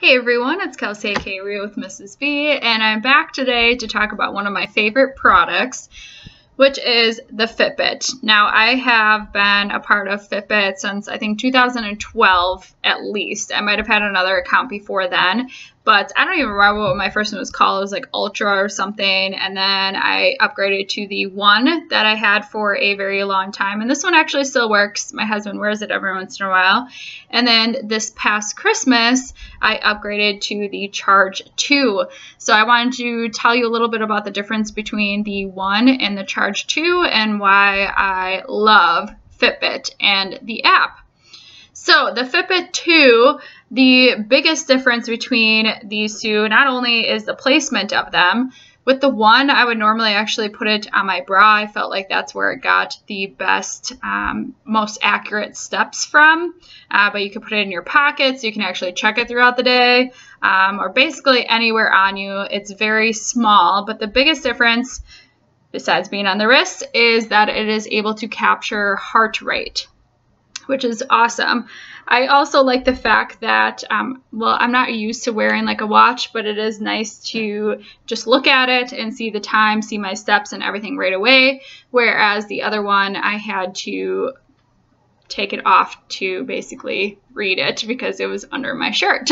Hey everyone, it's Kelsey aka Rio with Mrs. B, and I'm back today to talk about one of my favorite products, which is the Fitbit. Now, I have been a part of Fitbit since I think 2012 at least. I might have had another account before then, but I don't even remember what my first one was called. It was like Ultra or something, and then I upgraded to the one that I had for a very long time, and this one actually still works. My husband wears it every once in a while. And then this past Christmas, I upgraded to the Charge 2. So I wanted to tell you a little bit about the difference between the 1 and the Charge 2 and why I love Fitbit and the app. So the Fitbit 2, the biggest difference between these two not only is the placement of them. With the 1, I would normally actually put it on my bra. I felt like that's where it got the best, most accurate steps from. But you can put it in your pockets. You can actually check it throughout the day, or basically anywhere on you. It's very small, but the biggest difference, besides being on the wrist, is that it is able to capture heart rate, which is awesome. I also like the fact that, well, I'm not used to wearing like a watch, but it is nice to just look at it and see the time, see my steps and everything right away. Whereas the other one, I had to take it off to basically read it because it was under my shirt.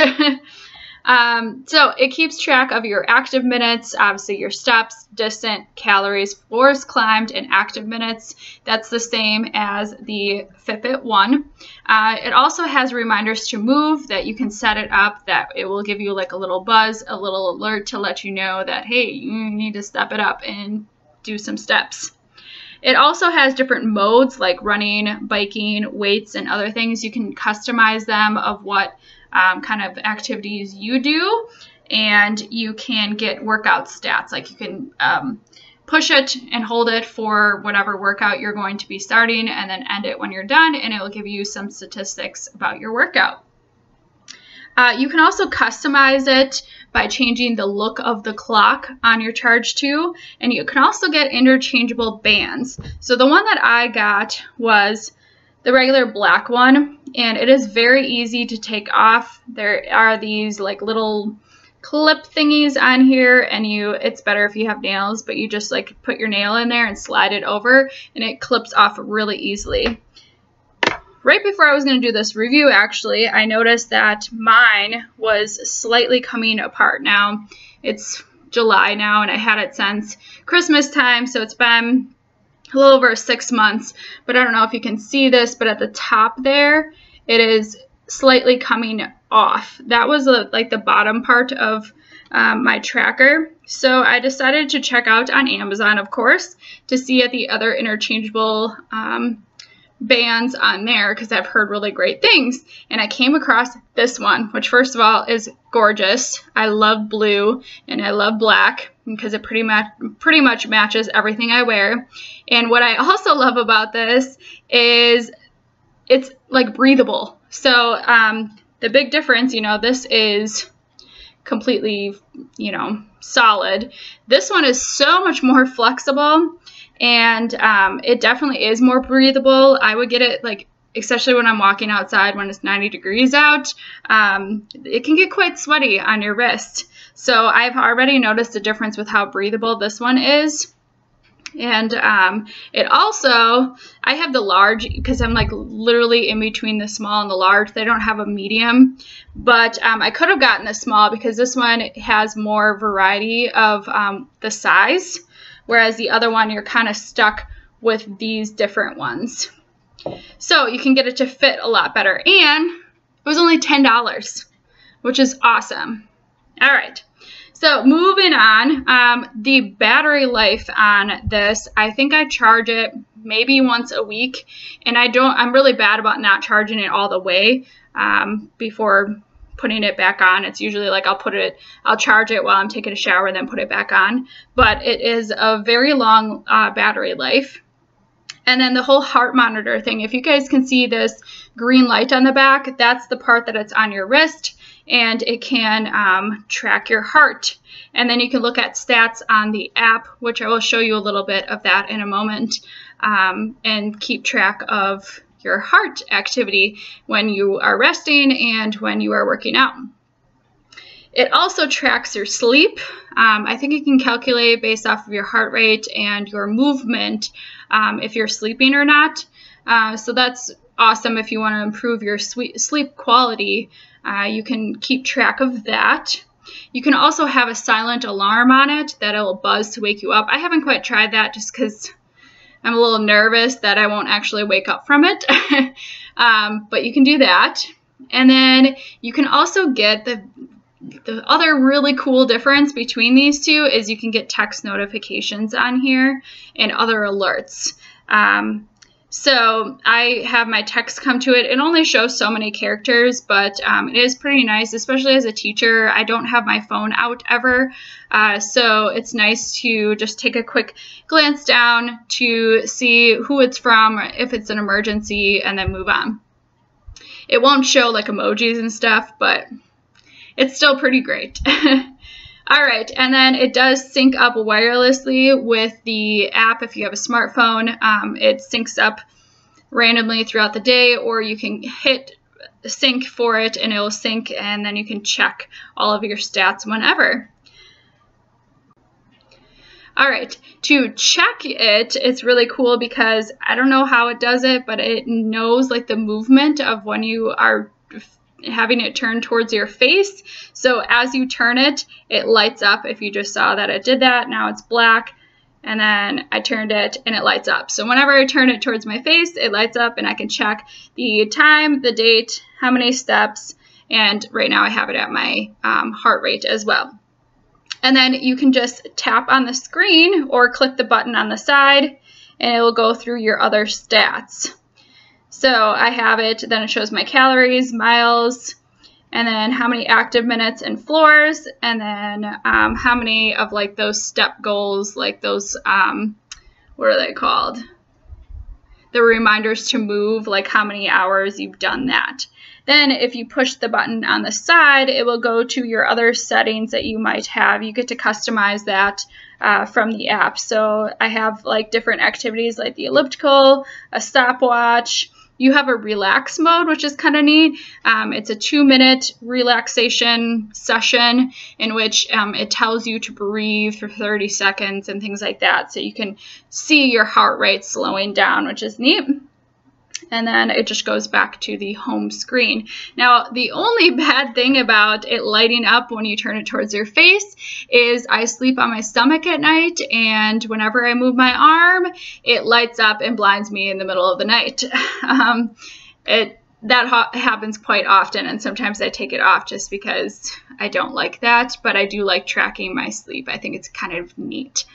So it keeps track of your active minutes, obviously your steps, distance, calories, floors climbed, and active minutes. That's the same as the Fitbit 1. It also has reminders to move that you can set it up that it will give you like a little buzz, a little alert to let you know that, hey, you need to step it up and do some steps. It also has different modes like running, biking, weights, and other things. You can customize them of what kind of activities you do, and you can get workout stats. Like you can push it and hold it for whatever workout you're going to be starting and then end it when you're done, and it will give you some statistics about your workout. You can also customize it by changing the look of the clock on your Charge 2, and you can also get interchangeable bands. So the one that I got was the regular black one, and it is very easy to take off. There are these like little clip thingies on here, and it's better if you have nails, but you just like put your nail in there and slide it over, and it clips off really easily. Right before I was going to do this review, actually, I noticed that mine was slightly coming apart. Now, it's July now, and I had it since Christmas time, so it's been a little over 6 months, but I don't know if you can see this, but at the top there, it is slightly coming off. That was like the bottom part of my tracker. So I decided to check out on Amazon, of course, to see at the other interchangeable bands on there because I've heard really great things. And I came across this one, which first of all is gorgeous. I love blue and I love black because it pretty much matches everything I wear. And what I also love about this is it's like breathable. So the big difference, this is completely, solid. This one is so much more flexible, and it definitely is more breathable. I would get it like, especially when I'm walking outside when it's 90 degrees out, it can get quite sweaty on your wrist. So I've already noticed a difference with how breathable this one is. And it also, I have the large because I'm like literally in between the small and the large. They don't have a medium, but I could have gotten the small because this one has more variety of the size, whereas the other one you're kind of stuck with these different ones. So you can get it to fit a lot better, and it was only $10, which is awesome. All right. So moving on, the battery life on this, I think I charge it maybe once a week, and I'm really bad about not charging it all the way before putting it back on. It's usually like I'll charge it while I'm taking a shower and then put it back on, but it is a very long battery life. And then the whole heart monitor thing, if you guys can see this green light on the back, that's the part that it's on your wrist, and it can track your heart. And then you can look at stats on the app, which I will show you a little bit of that in a moment, and keep track of your heart activity when you are resting and when you are working out. It also tracks your sleep. I think it can calculate based off of your heart rate and your movement if you're sleeping or not. So that's awesome if you want to improve your sleep quality. You can keep track of that. You can also have a silent alarm on it that'll buzz to wake you up. I haven't quite tried that just because I'm a little nervous that I won't actually wake up from it. But you can do that. And then you can also get the other really cool difference between these two is you can get text notifications on here and other alerts. So I have my text come to it. It only shows so many characters, but it is pretty nice, especially as a teacher. I don't have my phone out ever, so it's nice to just take a quick glance down to see who it's from, if it's an emergency, and then move on. It won't show like emojis and stuff, but it's still pretty great. All right, and then it does sync up wirelessly with the app. If you have a smartphone, it syncs up randomly throughout the day, or you can hit sync for it and it will sync, and then you can check all of your stats whenever. All right, to check it, it's really cool because I don't know how it does it, but it knows like the movement of when you are having it turn towards your face. So as you turn it, it lights up. If you just saw that it did that, now it's black, and then I turned it and it lights up. So whenever I turn it towards my face, it lights up and I can check the time, the date, how many steps, and right now I have it at my heart rate as well. And then you can just tap on the screen or click the button on the side and it will go through your other stats. So I have it, then it shows my calories, miles, and then how many active minutes and floors, and then how many of like those step goals, like those, what are they called? The reminders to move, like how many hours you've done that. Then if you push the button on the side, it will go to your other settings that you might have. You get to customize that from the app. So I have like different activities like the elliptical, a stopwatch. You have a relax mode, which is kind of neat. It's a 2-minute relaxation session in which it tells you to breathe for 30 seconds and things like that. So you can see your heart rate slowing down, which is neat. And then it just goes back to the home screen. Now, the only bad thing about it lighting up when you turn it towards your face is I sleep on my stomach at night, and whenever I move my arm, it lights up and blinds me in the middle of the night. That happens quite often, and sometimes I take it off just because I don't like that, but I do like tracking my sleep. I think it's kind of neat.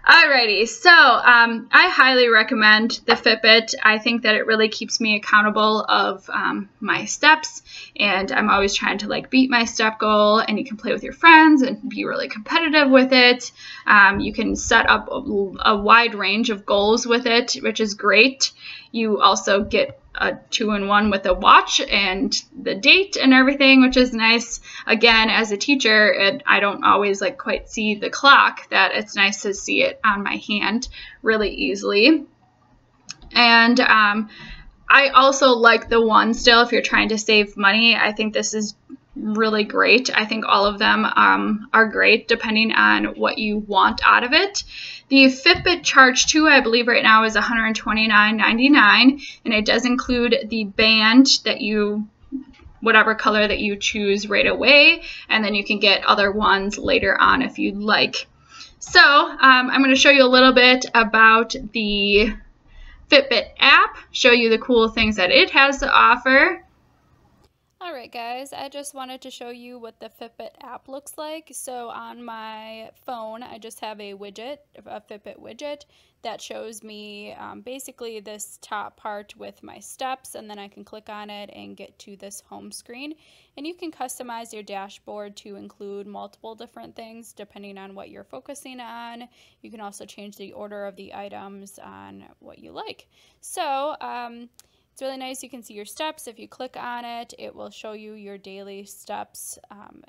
Alrighty, so I highly recommend the Fitbit. I think that it really keeps me accountable of my steps, and I'm always trying to like beat my step goal, and you can play with your friends and be really competitive with it. You can set up a wide range of goals with it, which is great. You also get a 2-in-1 with a watch and the date and everything, which is nice. Again, as a teacher, I don't always like quite see the clock, that it's nice to see it on my hand really easily. And I also like the one still if you're trying to save money. I think this is really great. I think all of them are great depending on what you want out of it. The Fitbit Charge 2, I believe right now is $129.99, and it does include the band that you, whatever color that you choose right away, and then you can get other ones later on if you'd like. So I'm going to show you a little bit about the Fitbit app, show you the cool things that it has to offer. Alright guys, I just wanted to show you what the Fitbit app looks like. So on my phone, I just have a widget, a Fitbit widget, that shows me basically this top part with my steps, and then I can click on it and get to this home screen. And you can customize your dashboard to include multiple different things depending on what you're focusing on. You can also change the order of the items on what you like. So, it's really nice. You can see your steps. If you click on it, it will show you your daily steps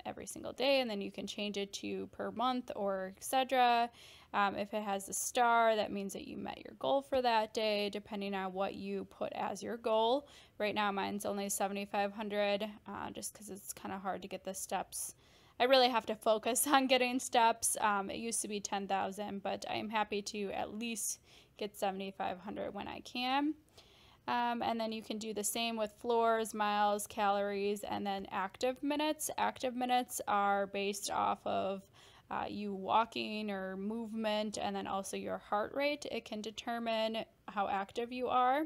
every single day, and then you can change it to per month or etc. If it has a star, that means that you met your goal for that day, depending on what you put as your goal. Right now, mine's only 7,500, just because it's kind of hard to get the steps I really have to focus on getting steps. It used to be 10,000, but I am happy to at least get 7,500 when I can. And then you can do the same with floors, miles, calories, and then active minutes. Active minutes are based off of you walking or movement, and then also your heart rate. It can determine how active you are,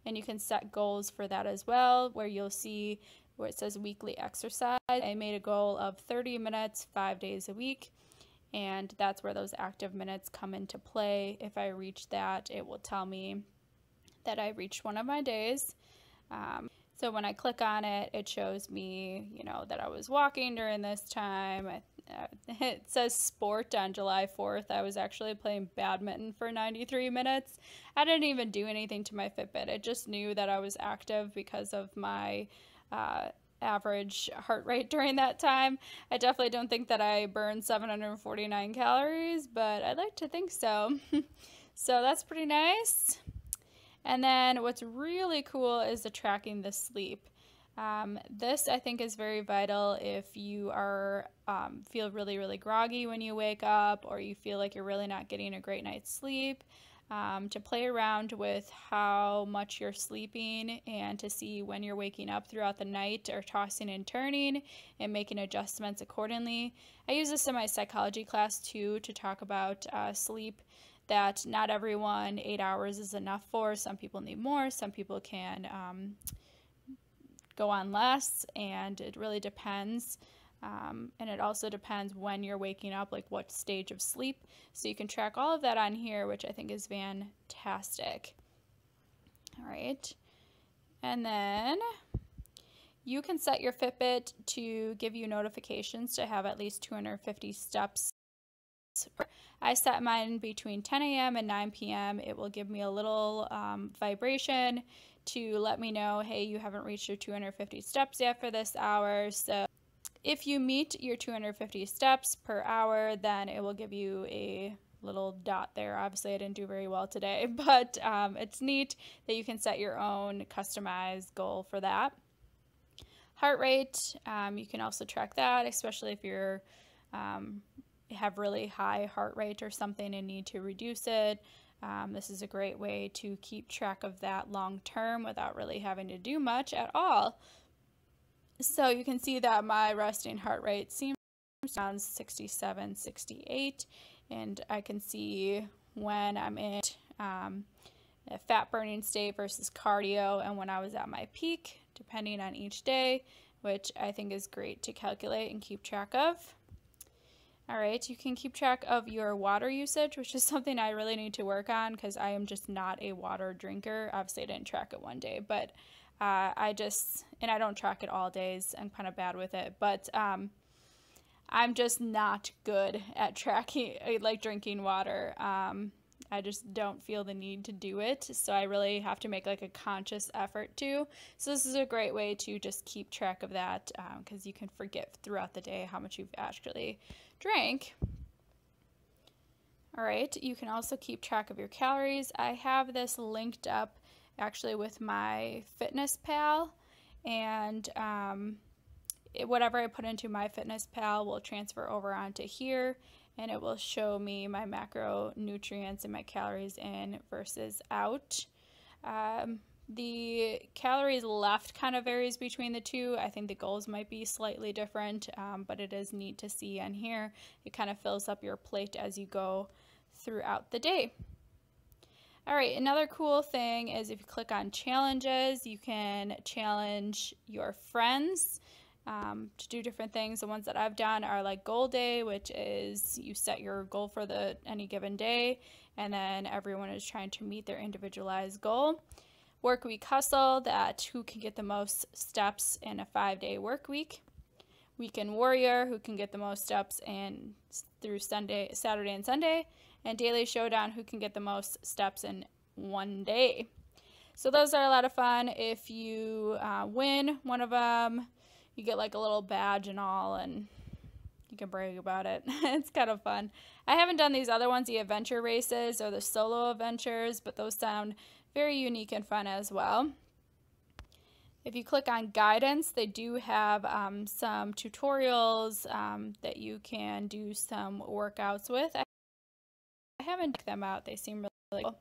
and you can set goals for that as well, where you'll see where it says weekly exercise. I made a goal of 30 minutes 5 days a week, and that's where those active minutes come into play. If I reach that, it will tell me that I reached one of my days. So when I click on it, it shows me, you know, that I was walking during this time. It says sport on July 4th. I was actually playing badminton for 93 minutes. I didn't even do anything to my Fitbit. It just knew that I was active because of my average heart rate during that time. I definitely don't think that I burned 749 calories, but I'd like to think so. So that's pretty nice. And then what's really cool is the tracking the sleep. This I think is very vital if you are feel really groggy when you wake up, or you feel like you're really not getting a great night's sleep, to play around with how much you're sleeping and to see when you're waking up throughout the night or tossing and turning and making adjustments accordingly. I use this in my psychology class too, to talk about sleep, that not everyone 8 hours is enough for. Some people need more, some people can go on less, and it really depends. And it also depends when you're waking up, like what stage of sleep. So you can track all of that on here, which I think is fantastic. All right. And then you can set your Fitbit to give you notifications to have at least 250 steps. I set mine between 10 a.m. and 9 p.m. It will give me a little vibration to let me know, hey, you haven't reached your 250 steps yet for this hour. So if you meet your 250 steps per hour, then it will give you a little dot there. Obviously, I didn't do very well today, but it's neat that you can set your own customized goal for that. Heart rate, you can also track that, especially if you're have really high heart rate or something and need to reduce it. This is a great way to keep track of that long term without really having to do much at all. So you can see that my resting heart rate seems around 67, 68, and I can see when I'm in a fat burning state versus cardio and when I was at my peak, depending on each day, which I think is great to calculate and keep track of. All right, you can keep track of your water usage, which is something I really need to work on because I am just not a water drinker. Obviously, I didn't track it one day, but I don't track it all days. I'm kind of bad with it, but I'm just not good at tracking, like drinking water. I just don't feel the need to do it, so I really have to make like a conscious effort to. So this is a great way to just keep track of that, because you can forget throughout the day how much you've actually drank. All right, you can also keep track of your calories. I have this linked up actually with my Fitness Pal, and whatever I put into my Fitness Pal will transfer over onto here, and it will show me my macronutrients and my calories in versus out. The calories left kind of varies between the two. I think the goals might be slightly different, but it is neat to see on here. It kind of fills up your plate as you go throughout the day. All right, another cool thing is if you click on challenges, you can challenge your friends to do different things. The ones that I've done are like goal day, which is you set your goal for any given day, and then everyone is trying to meet their individualized goal. Work week hustle, that who can get the most steps in a 5-day work week. Weekend warrior, who can get the most steps through Saturday and Sunday. And daily showdown, who can get the most steps in one day. So those are a lot of fun. If you win one of them, you get like a little badge and all, and you can brag about it. It's kind of fun. I haven't done these other ones, the adventure races or the solo adventures, but those sound very unique and fun as well. If you click on guidance, they do have some tutorials that you can do some workouts with. I haven't checked them out. They seem really cool.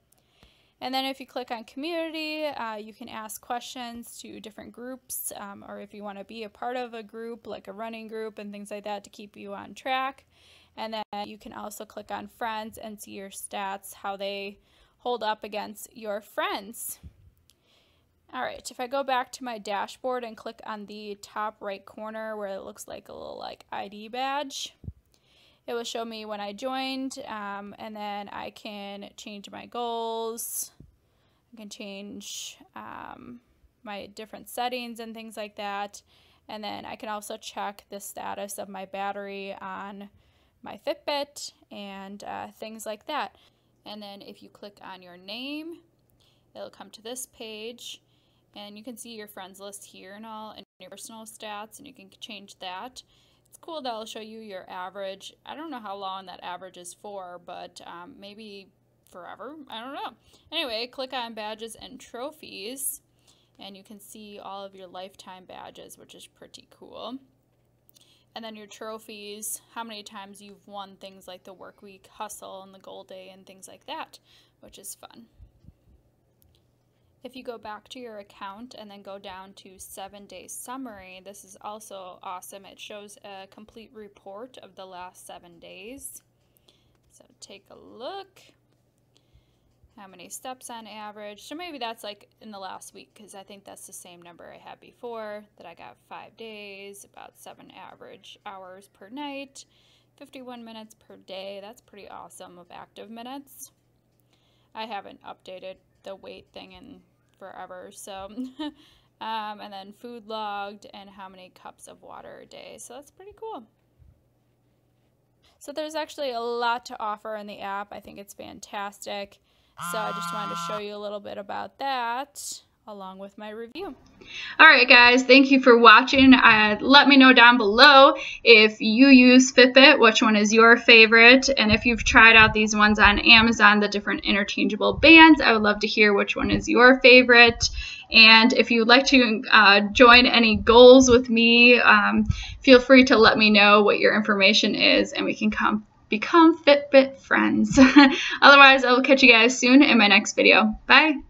And then if you click on community, you can ask questions to different groups, or if you want to be a part of a group, like a running group and things like that, to keep you on track. And then you can also click on friends and see your stats, how they hold up against your friends. All right, if I go back to my dashboard and click on the top right corner where it looks like a little ID badge, it will show me when I joined, and then I can change my goals. I can change my different settings and things like that. And then I can also check the status of my battery on my Fitbit and things like that. And then if you click on your name, it'll come to this page, and you can see your friends list here and all, and your personal stats, and you can change that. It's cool that it'll show you your average. I don't know how long that average is for, but maybe forever. I don't know. Anyway, click on badges and trophies, and you can see all of your lifetime badges, which is pretty cool. And then your trophies, how many times you've won things like the work week hustle and the goal day and things like that, which is fun. If you go back to your account and then go down to 7-day summary, this is also awesome. It shows a complete report of the last 7 days. So take a look. How many steps on average? So maybe that's like in the last week, because I think that's the same number I had before, that I got 5 days, about 7 average hours per night, 51 minutes per day. That's pretty awesome of active minutes. I haven't updated the weight thing in forever, so and then food logged and how many cups of water a day, so that's pretty cool. So there's actually a lot to offer in the app. I think it's fantastic, so I just wanted to show you a little bit about that along with my review. Alright guys, thank you for watching. Let me know down below if you use Fitbit, which one is your favorite, and if you've tried out these ones on Amazon, the different interchangeable bands, I would love to hear which one is your favorite. And if you'd like to join any goals with me, feel free to let me know what your information is, and we can become Fitbit friends. Otherwise, I will catch you guys soon in my next video. Bye!